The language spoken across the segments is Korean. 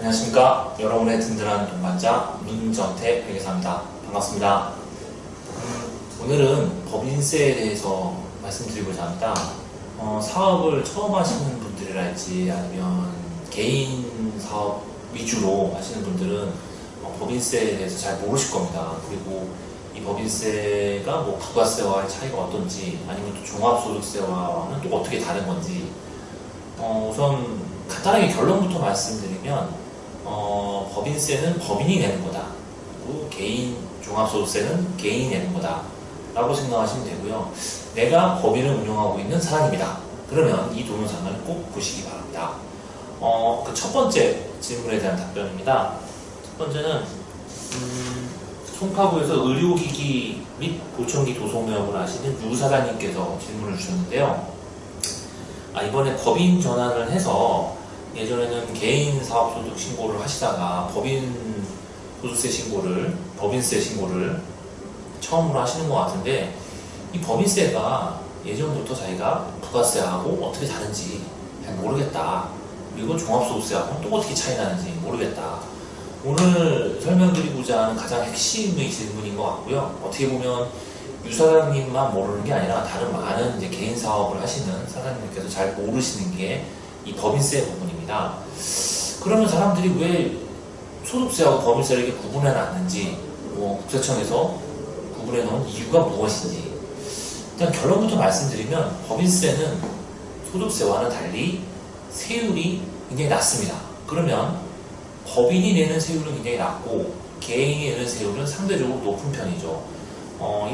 안녕하십니까. 여러분의 든든한 동반자 문정태 회계사입니다. 반갑습니다. 오늘은 법인세에 대해서 말씀드리고자 합니다. 사업을 처음 하시는 분들이랄지 아니면 개인 사업 위주로 하시는 분들은 법인세에 대해서 잘 모르실 겁니다. 그리고 이 법인세가 뭐 부가세와의 차이가 어떤지 아니면 또 종합소득세와는 또 어떻게 다른 건지 우선 간단하게 결론부터 말씀드리면 법인세는 법인이 내는 거다. 그리고 개인 종합소득세는 개인이 내는 거다. 라고 생각하시면 되고요. 내가 법인을 운영하고 있는 사람입니다. 그러면 이 동영상을 꼭 보시기 바랍니다. 그 첫 번째 질문에 대한 답변입니다. 첫 번째는 송파구에서 의료기기 및 보청기 도소매업을 하시는 유 사장님께서 질문을 주셨는데요. 이번에 법인 전환을 해서 예전에는 개인 사업소득 신고를 하시다가 법인세 신고를 처음으로 하시는 것 같은데, 이 법인세가 예전부터 자기가 부가세하고 어떻게 다른지 잘 모르겠다. 그리고 종합소득세하고는 또 어떻게 차이 나는지 모르겠다. 오늘 설명드리고자 하는 가장 핵심의 질문인 것 같고요. 어떻게 보면 유 사장님만 모르는 게 아니라 다른 많은 이제 개인 사업을 하시는 사장님께서 잘 모르시는 게 이 법인세 부분입니다. 그러면 사람들이 왜 소득세하고 법인세를 이렇게 구분해 놨는지, 국세청에서 구분해 놓은 이유가 무엇인지, 일단 결론부터 말씀드리면 법인세는 소득세와는 달리 세율이 굉장히 낮습니다. 그러면 법인이 내는 세율은 굉장히 낮고 개인이 내는 세율은 상대적으로 높은 편이죠.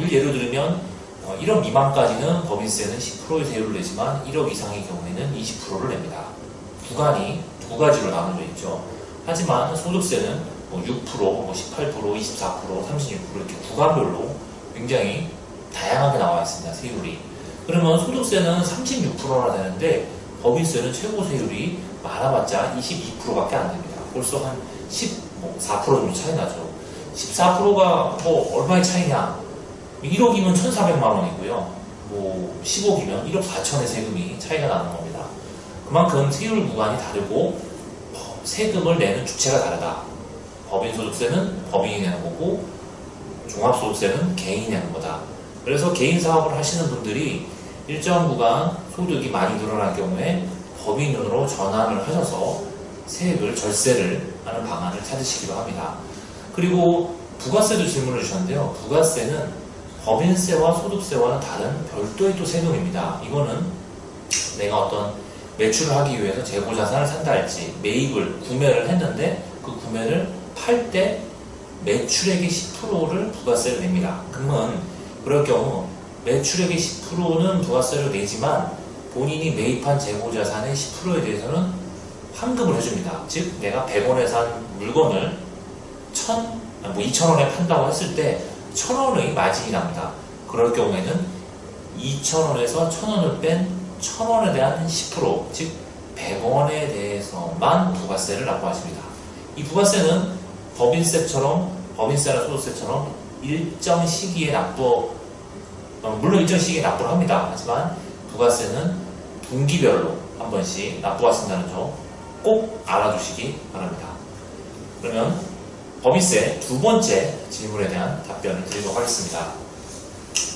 예를 들면 1억 미만까지는 법인세는 10%의 세율을 내지만 1억 이상의 경우에는 20%를 냅니다. 구간이 두 가지로 나눠져 있죠. 하지만 소득세는 6%, 18%, 24%, 36% 이렇게 구간별로 굉장히 다양하게 나와 있습니다. 세율이. 그러면 소득세는 36%나 되는데 법인세는 최고 세율이 많아봤자 22%밖에 안 됩니다. 벌써 한 14% 정도 차이 나죠. 14%가 얼마의 차이냐? 1억이면 1,400만 원이고요. 10억이면 1억 4천의 세금이 차이가 나는 겁니다. 그만큼 세율 구간이 다르고 세금을 내는 주체가 다르다. 법인소득세는 법인이 내는 거고 종합소득세는 개인이 내는 거다. 그래서 개인 사업을 하시는 분들이 일정 구간 소득이 많이 늘어날 경우에 법인으로 전환을 하셔서 세액을 절세를 하는 방안을 찾으시기로 합니다. 그리고 부가세도 질문을 주셨는데요. 부가세는 법인세와 소득세와는 다른 별도의 또 세금입니다. 이거는 내가 어떤 매출을 하기 위해서 재고자산을 산다 할지 구매를 했는데 그 구매를 팔 때 매출액의 10%를 부가세를 냅니다. 그러면 그럴 경우 매출액의 10%는 부가세를 내지만 본인이 매입한 재고자산의 10%에 대해서는 환급을 해줍니다. 즉 내가 100원에 산 물건을 2,000원에 판다고 했을 때 1,000원의 마진이 납니다. 그럴 경우에는 2,000원에서 1,000원을 뺀 1,000원에 대한 10%, 즉 100원에 대해서만 부가세를 납부하십니다. 이 부가세는 법인세나 소득세처럼 일정 시기에 물론 일정 시기에 납부를 합니다. 하지만 부가세는 분기별로 한 번씩 납부하신다는 점 꼭 알아두시기 바랍니다. 그러면 법인세 두 번째 질문에 대한 답변을 드리도록 하겠습니다.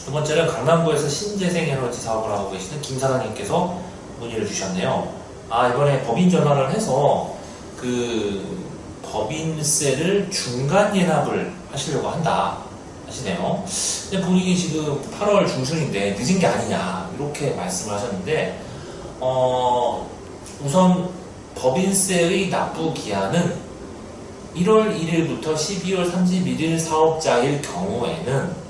두 번째는 강남구에서 신재생에너지 사업을 하고 계시는 김 사장님께서 문의를 주셨네요. 이번에 법인 전환을 해서 그 법인세를 중간 예납을 하시려고 한다 하시네요. 근데 본인이 지금 8월 중순인데 늦은 게 아니냐 이렇게 말씀을 하셨는데, 우선 법인세의 납부 기한은 1월 1일부터 12월 31일 사업자일 경우에는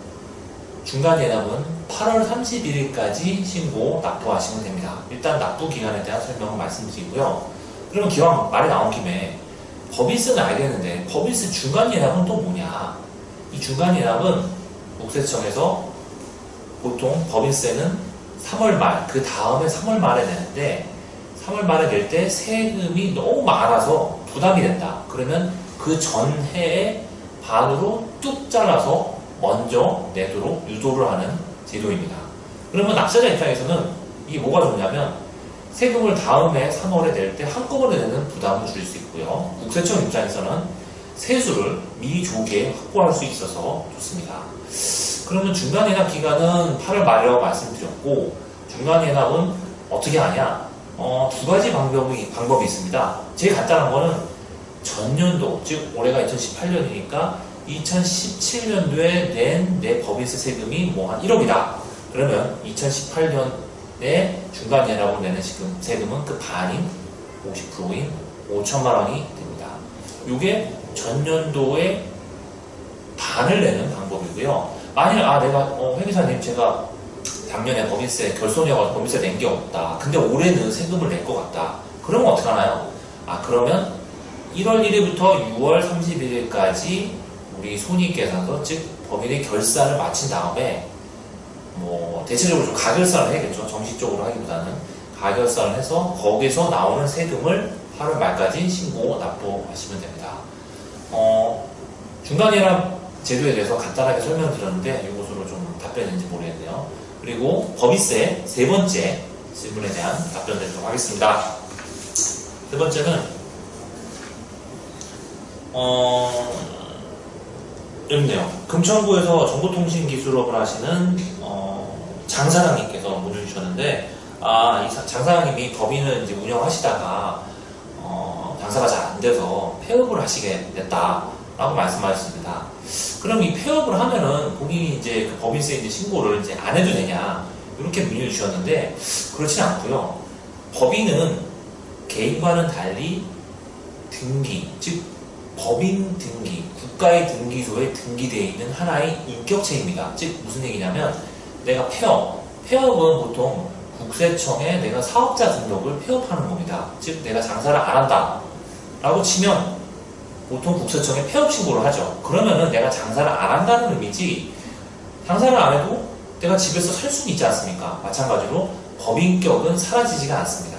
중간 예납은 8월 31일까지 신고 납부하시면 됩니다. 일단 납부 기간에 대한 설명을 말씀드리고요. 그러면 기왕 말이 나온 김에 법인세는 알겠는데 법인세 중간 예납은 또 뭐냐? 이 중간 예납은 국세청에서 보통 법인세는 3월 말, 그 다음에 3월 말에 내는데 3월 말에 낼 때 세금이 너무 많아서 부담이 된다. 그러면 그 전해의 반으로 뚝 잘라서 먼저 내도록 유도를 하는 제도입니다. 그러면 납세자 입장에서는 이게 뭐가 좋냐면 세금을 다음해 3월에 낼 때 한꺼번에 내는 부담을 줄일 수 있고요. 국세청 입장에서는 세수를 미리 조기에 확보할 수 있어서 좋습니다. 그러면 중간 예납 기간은 8월 말이라고 말씀드렸고, 중간 예납은 어떻게 하냐? 두 가지 방법이 있습니다. 제일 간단한 거는 전년도, 즉 올해가 2018년이니까 2017년도에 낸 내 법인세 세금이 뭐 한 1억이다. 그러면 2018년에 중간 예납으로 내는 세금은 그 반인 50%인 5천만 원이 됩니다. 이게 전년도의 반을 내는 방법이고요. 만약 내가 회계사님 제가 작년에 법인세 결손이어가지고 법인세 낸 게 없다. 근데 올해는 세금을 낼 것 같다. 그러면 어떻게 하나요? 그러면 1월 1일부터 6월 31일까지 우리 손익계산서, 즉 법인의 결산을 마친 다음에 대체적으로 좀 가결산을 해야겠죠. 정식적으로 하기보다는 가결산을 해서 거기서 나오는 세금을 8월 말까지 신고 납부하시면 됩니다. 중간예납 제도에 대해서 간단하게 설명드렸는데 이것으로 좀 답변인지 모르겠네요. 그리고 법인세 세 번째 질문에 대한 답변 드리도록 하겠습니다. 세 번째는 여기네요. 금천구에서 정보통신기술업을 하시는 장사장님께서 문의 주셨는데, 이 장사장님이 법인을 이제 운영하시다가 장사가 잘 안 돼서 폐업을 하시게 됐다라고 말씀하셨습니다. 그럼 이 폐업을 하면은 본인이 이제 그 법인세 이제 신고를 이제 안 해도 되냐, 이렇게 문의를 주셨는데, 그렇진 않고요. 법인은 개인과는 달리 등기, 즉 법인 등기, 국가의 등기소에 등기되어 있는 하나의 인격체입니다. 즉 무슨 얘기냐면, 내가 폐업은 보통 국세청에 내가 사업자 등록을 폐업하는 겁니다. 즉 내가 장사를 안 한다 라고 치면 보통 국세청에 폐업 신고를 하죠. 그러면은 내가 장사를 안 한다는 의미지, 장사를 안 해도 내가 집에서 살 수는 있지 않습니까? 마찬가지로 법인격은 사라지지가 않습니다.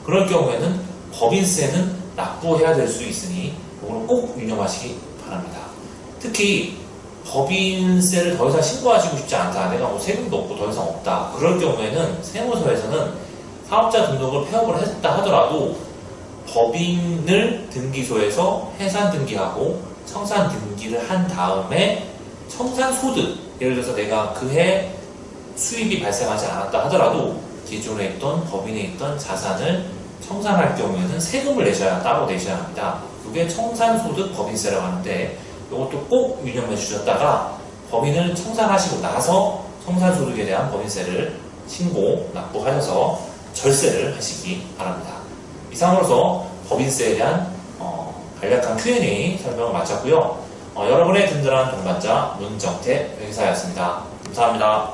그럴 경우에는 법인세는 납부해야 될 수 있으니 이걸 꼭 유념하시기 바랍니다. 특히 법인세를 더 이상 신고하시고 싶지 않다, 내가 세금도 없고 더 이상 없다, 그럴 경우에는 세무서에서는 사업자 등록을 폐업을 했다 하더라도 법인을 등기소에서 해산 등기하고 청산 등기를 한 다음에 청산 소득, 예를 들어서 내가 그해 수입이 발생하지 않았다 하더라도 기존에 있던 법인에 있던 자산을 청산할 경우에는 세금을 따로 내셔야 합니다. 이게 청산소득 법인세라고 하는데, 이것도 꼭 유념해 주셨다가 법인을 청산하시고 나서 청산소득에 대한 법인세를 신고 납부하셔서 절세를 하시기 바랍니다. 이상으로서 법인세에 대한 간략한 Q&A 설명을 마쳤고요. 여러분의 든든한 동반자 문정태 회계사였습니다. 감사합니다.